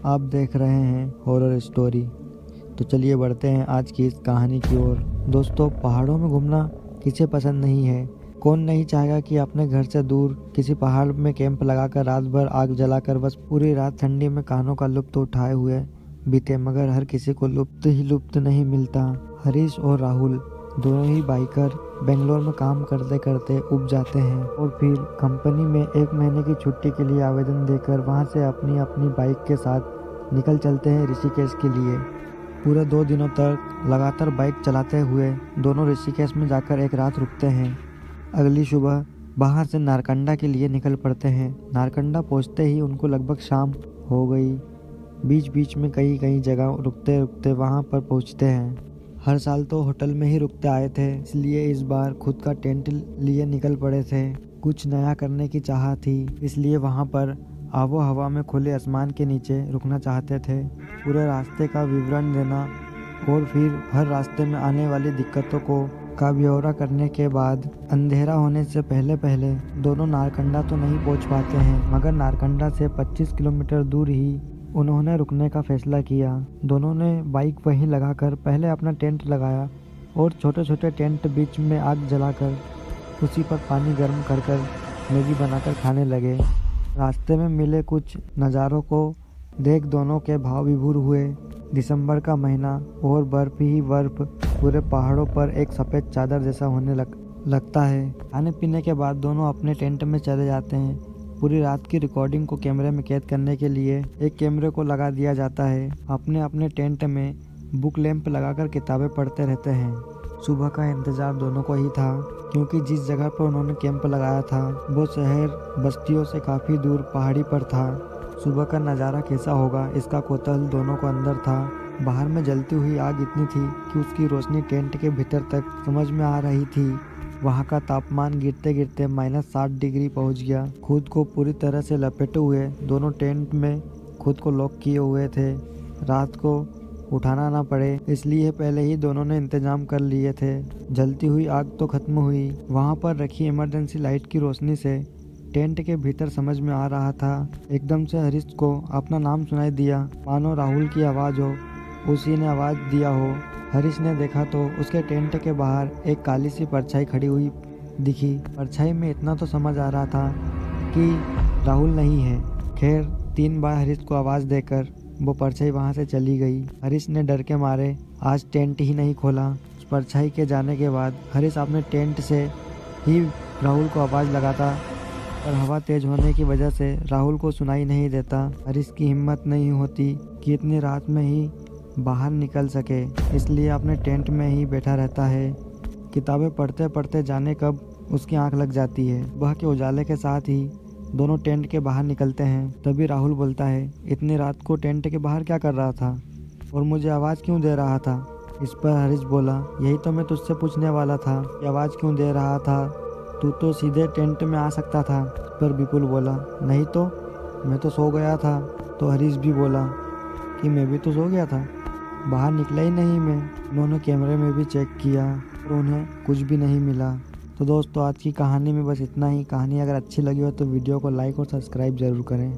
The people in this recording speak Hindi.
आप देख रहे हैं हॉरर स्टोरी। तो चलिए बढ़ते हैं आज की इस कहानी की ओर। दोस्तों, पहाड़ों में घूमना किसे पसंद नहीं है। कौन नहीं चाहेगा कि अपने घर से दूर किसी पहाड़ में कैंप लगाकर रात भर आग जलाकर बस पूरी रात ठंडी में कानों का लुत्फ उठाए हुए बीते। मगर हर किसी को लुत्फ नहीं मिलता। हरीश और राहुल दोनों ही बाइकर बेंगलोर में काम करते करते उब जाते हैं और फिर कंपनी में 1 महीने की छुट्टी के लिए आवेदन देकर वहां से अपनी अपनी बाइक के साथ निकल चलते हैं ऋषिकेश के लिए। पूरे 2 दिनों तक लगातार बाइक चलाते हुए दोनों ऋषिकेश में जाकर एक रात रुकते हैं। अगली सुबह बाहर से नारकंडा के लिए निकल पड़ते हैं। नारकंडा पहुंचते ही उनको लगभग शाम हो गई। बीच बीच में कई जगह रुकते रुकते वहां पर पहुंचते हैं। हर साल तो होटल में ही रुकते आए थे, इसलिए इस बार खुद का टेंट लिए निकल पड़े थे। कुछ नया करने की चाह थी, इसलिए वहां पर आबो हवा में खुले आसमान के नीचे रुकना चाहते थे। पूरे रास्ते का विवरण देना और फिर हर रास्ते में आने वाली दिक्कतों का ब्यौरा करने के बाद अंधेरा होने से पहले दोनों नारकंडा तो नहीं पहुंच पाते हैं, मगर नारकंडा से 25 किलोमीटर दूर ही उन्होंने रुकने का फैसला किया। दोनों ने बाइक वहीं लगाकर पहले अपना टेंट लगाया और छोटे छोटे टेंट बीच में आग जलाकर उसी पर पानी गर्म कर मैगी बनाकर खाने लगे। रास्ते में मिले कुछ नज़ारों को देख दोनों के भाव विभोर हुए। दिसंबर का महीना और बर्फ ही बर्फ पूरे पहाड़ों पर एक सफ़ेद चादर जैसा होने लगता है। खाने पीने के बाद दोनों अपने टेंट में चले जाते हैं। पूरी रात की रिकॉर्डिंग को कैमरे में कैद करने के लिए एक कैमरे को लगा दिया जाता है। अपने अपने टेंट में बुक लैंप लगाकर किताबें पढ़ते रहते हैं। सुबह का इंतजार दोनों को ही था, क्योंकि जिस जगह पर उन्होंने कैंप लगाया था वो शहर बस्तियों से काफ़ी दूर पहाड़ी पर था। सुबह का नज़ारा कैसा होगा इसका कौतूहल दोनों को अंदर था। बाहर में जलती हुई आग इतनी थी कि उसकी रोशनी टेंट के भीतर तक समझ में आ रही थी। वहाँ का तापमान गिरते गिरते -60 डिग्री पहुँच गया। खुद को पूरी तरह से लपेटे हुए दोनों टेंट में खुद को लॉक किए हुए थे। रात को उठाना ना पड़े इसलिए पहले ही दोनों ने इंतजाम कर लिए थे। जलती हुई आग तो खत्म हुई, वहाँ पर रखी इमरजेंसी लाइट की रोशनी से टेंट के भीतर समझ में आ रहा था। एकदम से हरीश को अपना नाम सुनाई दिया, मानो राहुल की आवाज़ हो, उसी ने आवाज़ दिया हो। हरीश ने देखा तो उसके टेंट के बाहर एक काली सी परछाई खड़ी हुई दिखी। परछाई में इतना तो समझ आ रहा था कि राहुल नहीं है। खैर 3 बार हरीश को आवाज़ देकर वो परछाई वहाँ से चली गई। हरीश ने डर के मारे आज टेंट ही नहीं खोला। उस परछाई के जाने के बाद हरीश अपने टेंट से ही राहुल को आवाज़ लगाता, पर हवा तेज होने की वजह से राहुल को सुनाई नहीं देता। हरीश की हिम्मत नहीं होती कि इतनी रात में ही बाहर निकल सके, इसलिए अपने टेंट में ही बैठा रहता है। किताबें पढ़ते पढ़ते जाने कब उसकी आंख लग जाती है। सुबह के उजाले के साथ ही दोनों टेंट के बाहर निकलते हैं। तभी राहुल बोलता है, इतनी रात को टेंट के बाहर क्या कर रहा था और मुझे आवाज़ क्यों दे रहा था। इस पर हरीश बोला, यही तो मैं तुझसे पूछने वाला था कि आवाज़ क्यों दे रहा था, तू तो सीधे टेंट में आ सकता था। इस पर विपुल बोला, नहीं तो मैं तो सो गया था। तो हरीश भी बोला कि मैं भी तो सो गया था, बाहर निकला ही नहीं मैं। उन्होंने कैमरे में भी चेक किया और उन्हें कुछ भी नहीं मिला। तो दोस्तों, आज की कहानी में बस इतना ही। कहानी अगर अच्छी लगी हो तो वीडियो को लाइक और सब्सक्राइब ज़रूर करें।